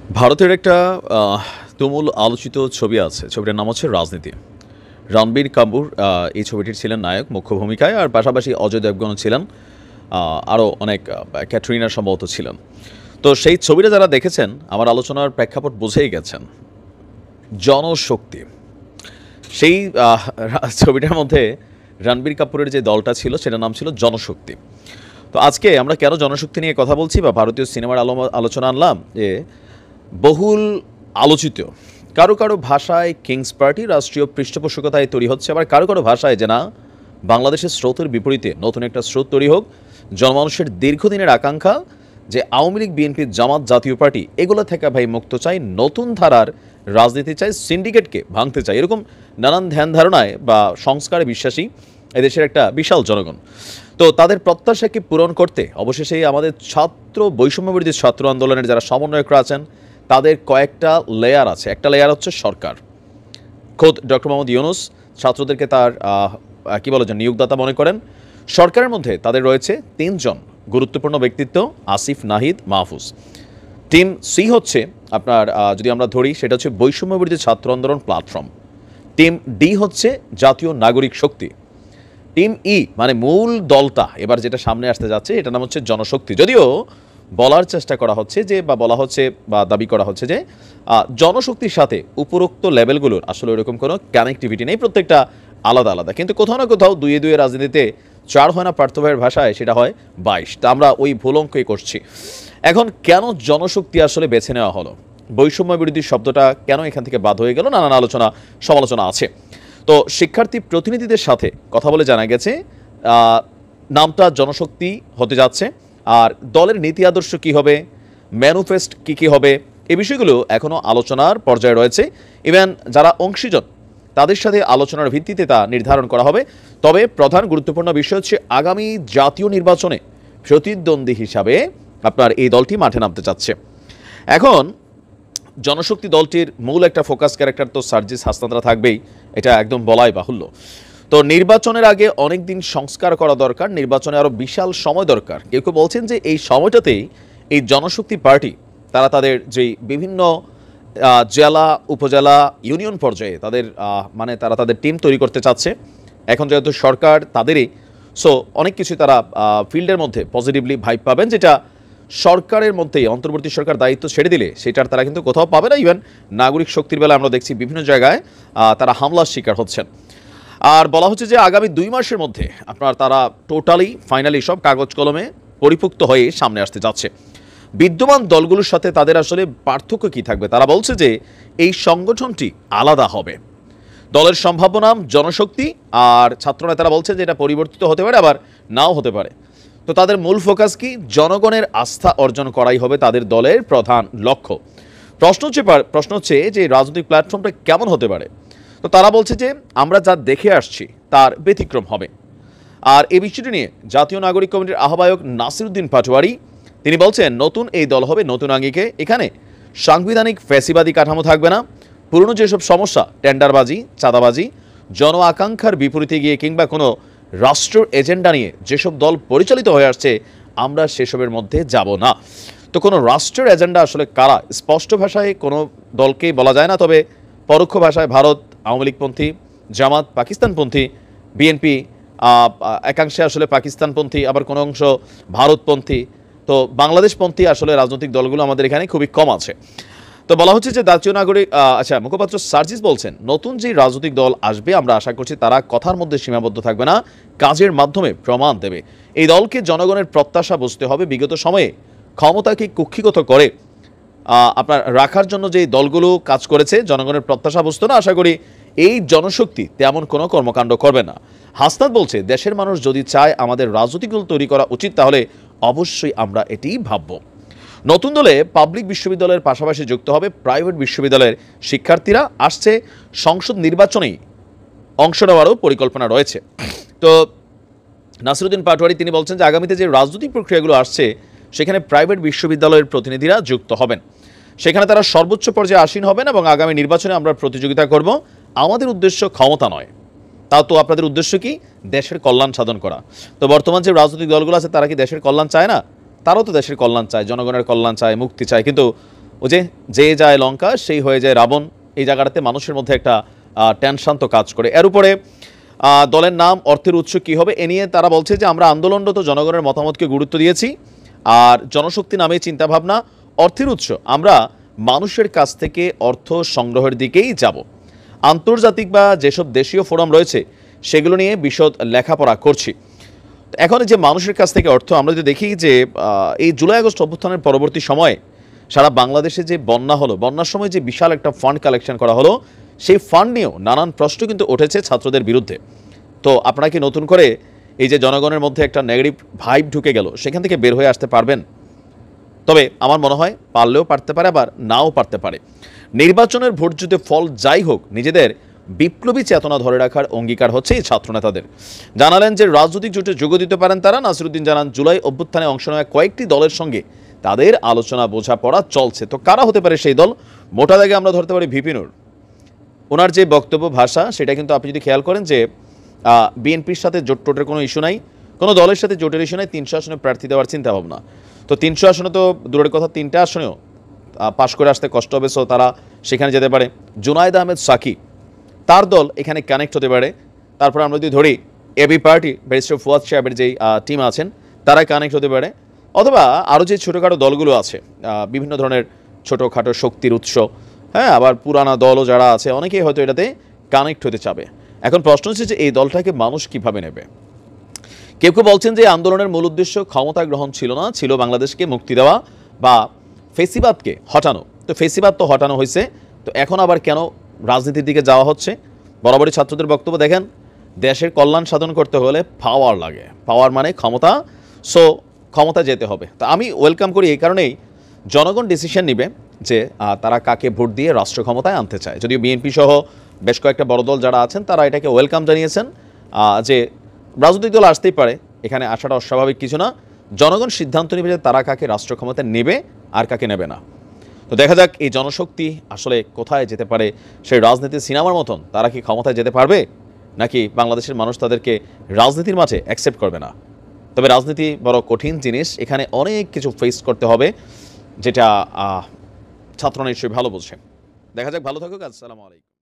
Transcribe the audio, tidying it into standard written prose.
ভারতের একটা তুমুল আলোচিত ছবি আছে। ছবিটার নাম হচ্ছে 'রাজনীতি'। রণবীর কাপুর এই ছবিটির ছিলেন নায়ক মুখ্য ভূমিকায়। আর পাশাপাশি অজয় দেবগনও ছিলেন। আরও অনেক ক্যাটরিনা সম্ভবত ছিলেন। তো সেই ছবিটা যারা দেখেছেন, আমার আলোচনার প্রেক্ষাপট বুঝেই গেছেন। জনশক্তি। সেই ছবিটার মধ্যে রণবীর কাপুরের যে দলটা ছিল, সেটার নাম ছিল জনশক্তি। তো আজকে আমরা কেন জনশক্তি নিয়ে কথা বলছি বা ভারতীয় সিনেমার আলোচনা আনলাম, যে বহুল আলোচিত কারো কারো ভাষায় কিংস পার্টি রাষ্ট্রীয় পৃষ্ঠপোষকতায় তৈরি হচ্ছে, আবার কারো কারো ভাষায় যে না, বাংলাদেশের স্রোতের বিপরীতে নতুন একটা স্রোত তৈরি হোক। জনমানুষের দীর্ঘদিনের আকাঙ্ক্ষা যে আওয়ামী লীগ, বিএনপি, জামাত, জাতীয় পার্টি এগুলো থেকে ভাই মুক্ত চাই, নতুন ধারার রাজনীতি চাই, সিন্ডিকেটকে ভাঙতে চাই, এরকম নানান ধ্যান ধারণায় বা সংস্কারে বিশ্বাসী এদেশের একটা বিশাল জনগণ। তো তাদের প্রত্যাশাকে পূরণ করতে অবশেষে আমাদের ছাত্র বৈষম্যবিরোধী ছাত্র আন্দোলনের যারা সমন্বয়করা আছেন, তাদের কয়েকটা লেয়ার আছে। একটা লেয়ার হচ্ছে সরকার। খোদ ডক্টর মোহাম্মদ ইউনূস ছাত্রদেরকে তার কী বলে যে নিয়োগদাতা মনে করেন। সরকারের মধ্যে তাদের রয়েছে 3 জন গুরুত্বপূর্ণ ব্যক্তিত্ব: আসিফ, নাহিদ, মাহফুজ। টিম সি হচ্ছে আপনার যদি আমরা ধরি, সেটা হচ্ছে বৈষম্যবিরোধী ছাত্র আন্দোলন প্ল্যাটফর্ম। টিম ডি হচ্ছে জাতীয় নাগরিক শক্তি। টিম ই মানে মূল দলটা এবার যেটা সামনে আসতে যাচ্ছে, এটার নাম হচ্ছে জনশক্তি। যদিও বলার চেষ্টা করা হচ্ছে যে, বা বলা হচ্ছে বা দাবি করা হচ্ছে যে জনশক্তির সাথে উপরোক্ত লেভেলগুলোর আসলে ওরকম কোনো কানেক্টিভিটি নেই, প্রত্যেকটা আলাদা আলাদা। কিন্তু কোথাও না কোথাও দুয়ে দুয়ে রাজনীতিতে 4 হয় না, পার্থভাইয়ের ভাষায় সেটা হয় 22। তা আমরা ওই ভুল অঙ্কই করছি। এখন কেন জনশক্তি আসলে বেছে নেওয়া হলো, বৈষম্য বিরোধী শব্দটা কেন এখান থেকে বাদ হয়ে গেল, নানান আলোচনা সমালোচনা আছে। তো শিক্ষার্থী প্রতিনিধিদের সাথে কথা বলে জানা গেছে নামটা জনশক্তি হতে যাচ্ছে। আর দলের নীতি আদর্শ কী হবে, ম্যানিফেস্ট কী হবে, এই বিষয়গুলো এখনও আলোচনার পর্যায়ে রয়েছে। ইভেন যারা অংশীজন তাদের সাথে আলোচনার ভিত্তিতে তা নির্ধারণ করা হবে। তবে প্রধান গুরুত্বপূর্ণ বিষয় হচ্ছে আগামী জাতীয় নির্বাচনে প্রতিদ্বন্দ্বী হিসাবে আপনার এই দলটি মাঠে নামতে চাচ্ছে। এখন জনশক্তি দলটির মূল একটা ফোকাস ক্যারেক্টার তো সার্জিস হাসনাতরা থাকবেই, এটা একদম বলাই বাহুল্য। তো নির্বাচনের আগে অনেক দিন সংস্কার করা দরকার, নির্বাচনে আরও বিশাল সময় দরকার। কেউ কেউ বলছেন যে এই সময়টাতেই এই জনশক্তি পার্টি তারা তাদের যেই বিভিন্ন জেলা, উপজেলা, ইউনিয়ন পর্যায়ে তাদের তারা তাদের টিম তৈরি করতে চাচ্ছে। এখন যেহেতু সরকার তাদেরই, সো অনেক কিছু তারা ফিল্ডের মধ্যে পজিটিভলি ভাইব পাবেন, যেটা সরকারের মধ্যেই অন্তর্বর্তী সরকার দায়িত্ব ছেড়ে দিলে সেটার তারা কিন্তু কোথাও পাবে না। ইভেন নাগরিক শক্তির বেলা আমরা দেখছি বিভিন্ন জায়গায় তারা হামলার শিকার হচ্ছেন। আর বলা হচ্ছে যে আগামী 2 মাসের মধ্যে আপনার তারা টোটালি ফাইনালি সব কাগজ কলমে পরিপুক্ত হয়ে সামনে আসতে যাচ্ছে। বিদ্যমান দলগুলোর সাথে তাদের আসলে পার্থক্য কী থাকবে, তারা বলছে যে এই সংগঠনটি আলাদা হবে। দলের সম্ভাব্য নাম জনশক্তি, আর ছাত্রনেতারা বলছে যে এটা পরিবর্তিত হতে পারে, আবার নাও হতে পারে। তো তাদের মূল ফোকাস কি, জনগণের আস্থা অর্জন করাই হবে তাদের দলের প্রধান লক্ষ্য। প্রশ্ন হচ্ছে যে রাজনৈতিক প্ল্যাটফর্মটা কেমন হতে পারে। তো তারা বলছে যে আমরা যা দেখে আসছি তার ব্যতিক্রম হবে। আর এই বিষয়টি নিয়ে জাতীয় নাগরিক কমিটির আহ্বায়ক নাসিরউদ্দিন পাটোয়ারি তিনি বলছেন, নতুন এই দল হবে নতুন আঙ্গিকে। এখানে সাংবিধানিক ফ্যাসিবাদী কাঠামো থাকবে না। পুরনো যেসব সমস্যা, টেন্ডারবাজি, চাঁদাবাজি, জন আকাঙ্ক্ষার বিপরীতে গিয়ে কিংবা কোনো রাষ্ট্র এজেন্ডা নিয়ে যেসব দল পরিচালিত হয়ে আসছে, আমরা সেসবের মধ্যে যাব না। তো কোনো রাষ্ট্রের এজেন্ডা আসলে কারা, স্পষ্ট ভাষায় কোনো দলকেই বলা যায় না, তবে পরোক্ষ ভাষায় ভারত, আওয়ামী লীগপন্থী, জামাত পাকিস্তানপন্থী, বিএনপি একাংশে আসলে পাকিস্তানপন্থী, আবার কোনো অংশ ভারতপন্থী। তো বাংলাদেশপন্থী আসলে রাজনৈতিক দলগুলো আমাদের এখানে খুবই কম আছে। তো বলা হচ্ছে যে জাতীয় নাগরিক মুখপাত্র সার্জিস বলছেন, নতুন যে রাজনৈতিক দল আসবে আমরা আশা করছি তারা কথার মধ্যে সীমাবদ্ধ থাকবে না, কাজের মাধ্যমে প্রমাণ দেবে। এই দলকে জনগণের প্রত্যাশা বুঝতে হবে। বিগত সময়ে ক্ষমতাকে কুক্ষিগত করে আপনার রাখার জন্য যে দলগুলো কাজ করেছে, জনগণের প্রত্যাশা বুঝতো না। আশা করি এই জনশক্তি তেমন কোনো কর্মকাণ্ড করবে না। হাসনাত বলছে, দেশের মানুষ যদি চায় আমাদের রাজনৈতিক দল তৈরি করা উচিত, তাহলে অবশ্যই আমরা এটি ভাবব। নতুন দলে পাবলিক বিশ্ববিদ্যালয়ের পাশাপাশি যুক্ত হবে প্রাইভেট বিশ্ববিদ্যালয়ের শিক্ষার্থীরা। আসছে সংসদ নির্বাচনেই অংশ নেওয়ারও পরিকল্পনা রয়েছে। তো নাসিরউদ্দিন পাটোয়ারি তিনি বলছেন যে আগামীতে যে রাজনৈতিক প্রক্রিয়াগুলো আসছে, সেখানে প্রাইভেট বিশ্ববিদ্যালয়ের প্রতিনিধিরা যুক্ত হবেন। সেখানে তারা সর্বোচ্চ পর্যায়ে আসীন হবেন এবং আগামী নির্বাচনে আমরা প্রতিযোগিতা করব। আমাদের উদ্দেশ্য ক্ষমতা নয়। তা তো আপনাদের উদ্দেশ্য কি, দেশের কল্যাণ সাধন করা। তো বর্তমান যে রাজনৈতিক দলগুলো আছে তারা কি দেশের কল্যাণ চায় না? তারাও তো দেশের কল্যাণ চায়, জনগণের কল্যাণ চায়, মুক্তি চায়। কিন্তু ও যে যে যায় লঙ্কা সেই হয়ে যায় রাবণ, এই জায়গাটাতে মানুষের মধ্যে একটা টেনশন তো কাজ করে। এর উপরে দলের নাম, অর্থের উৎস কী হবে এ নিয়ে তারা বলছে যে আমরা আন্দোলনরত জনগণের মতামতকে গুরুত্ব দিয়েছি, আর জনশক্তি নামে চিন্তাভাবনা, অর্থের উৎস আমরা মানুষের কাছ থেকে অর্থ সংগ্রহের দিকেই যাব। আন্তর্জাতিক বা যেসব দেশীয় ফোরাম রয়েছে সেগুলো নিয়ে বিশদ লেখাপড়া করছি। এখন যে মানুষের কাছ থেকে অর্থ, আমরা যদি দেখি যে এই জুলাই আগস্ট অভ্যুত্থানের পরবর্তী সময়ে সারা বাংলাদেশে যে বন্যা হলো, বন্যার সময় যে বিশাল একটা ফান্ড কালেকশন করা হলো, সেই ফান্ড নিয়েও নানান প্রশ্ন কিন্তু উঠেছে ছাত্রদের বিরুদ্ধে। তো আপনারা কি নতুন করে এই যে জনগণের মধ্যে একটা নেগেটিভ ভাইব ঢুকে গেল, সেখান থেকে বের হয়ে আসতে পারবেন? তবে আমার মনে হয় পারলেও পারতে পারে, আবার নাও পারতে পারে। নির্বাচনের ভোট যুদ্ধে ফল যাই হোক, নিজেদের বিপ্লবী চেতনা ধরে রাখার অঙ্গীকার হচ্ছে এই ছাত্রনেতাদের। জানালেন যে রাজনৈতিক জোটে যোগ দিতে পারেন তারা। নাসিরুদ্দিন জানান জুলাই অভ্যুত্থানে অংশ নেওয়া কয়েকটি দলের সঙ্গে তাদের আলোচনা বোঝাপড়া চলছে। তো কারা হতে পারে সেই দল? মোটা দাগে আমরা ধরতে পারি ভিপি নূর। ওনার যে বক্তব্য ভাষা, সেটা কিন্তু আপনি যদি খেয়াল করেন যে বিএনপির সাথে জোট টোটের কোনো ইস্যু নাই, কোনো দলের সাথে জোটের ইস্যু নাই, 300 আসনে প্রার্থী দেওয়ার চিন্তা ভাবনা। তো 300 আসনে তো দূরের কথা, 3টা আসনেও পাশ করে আসতে কষ্ট হবে, সো তারা সেখানে যেতে পারে। জুনায়েদ আহমেদ সাকি, তার দল এখানে কানেক্ট হতে পারে। তারপর আমরা যদি ধরি এবি পার্টি, ব্যারিস্টার ফুয়াদ সাহেবের যেই টিম আছেন, তারা কানেক্ট হতে পারে। অথবা আরও যে ছোটোখাটো দলগুলো আছে, বিভিন্ন ধরনের ছোটোখাটো শক্তির উৎস, হ্যাঁ, আবার পুরানা দলও যারা আছে, অনেকেই হয়তো এটাতে কানেক্ট হতে চাবে। এখন প্রশ্ন হচ্ছে যে এই দলটাকে মানুষ কীভাবে নেবে? কেউ কেউ বলছেন যে আন্দোলনের মূল উদ্দেশ্য ক্ষমতা গ্রহণ ছিল না, ছিল বাংলাদেশকে মুক্তি দেওয়া বা ফেসিবাদকে হটানো। তো ফেসিবাদ তো হটানো হয়েছে, তো এখন আবার কেন রাজনীতির দিকে যাওয়া হচ্ছে? বরাবরই ছাত্রদের বক্তব্য দেখেন, দেশের কল্যাণ সাধন করতে হলে পাওয়ার লাগে, পাওয়ার মানে ক্ষমতা, সো ক্ষমতা যেতে হবে। তা আমি ওয়েলকাম করি এই কারণেই, জনগণ ডিসিশন নেবে যে তারা কাকে ভোট দিয়ে রাষ্ট্র ক্ষমতায় আনতে চায়। যদিও বিএনপি সহ বেশ কয়েকটা বড় দল যারা আছেন তারা এটাকে ওয়েলকাম জানিয়েছেন, যে রাজনৈতিক দল আসতেই পারে, এখানে আসাটা অস্বাভাবিক কিছু না। জনগণ সিদ্ধান্ত নেবে যে তারা কাকে রাষ্ট্র ক্ষমতায় নেবে আর কাকে নেবে না। তো দেখা যাক এই জনশক্তি আসলে কোথায় যেতে পারে। সেই রাজনীতির সিনেমার মতন তারা কি ক্ষমতায় যেতে পারবে, নাকি বাংলাদেশের মানুষ তাদেরকে রাজনীতির মাঠে অ্যাকসেপ্ট করবে না? তবে রাজনীতি বড় কঠিন জিনিস, এখানে অনেক কিছু ফেস করতে হবে, যেটা ছাত্ররা নিশ্চয়ই ভালো বলছে। দেখা যাক, ভালো থাকুক। আসসালামু আলাইকুম।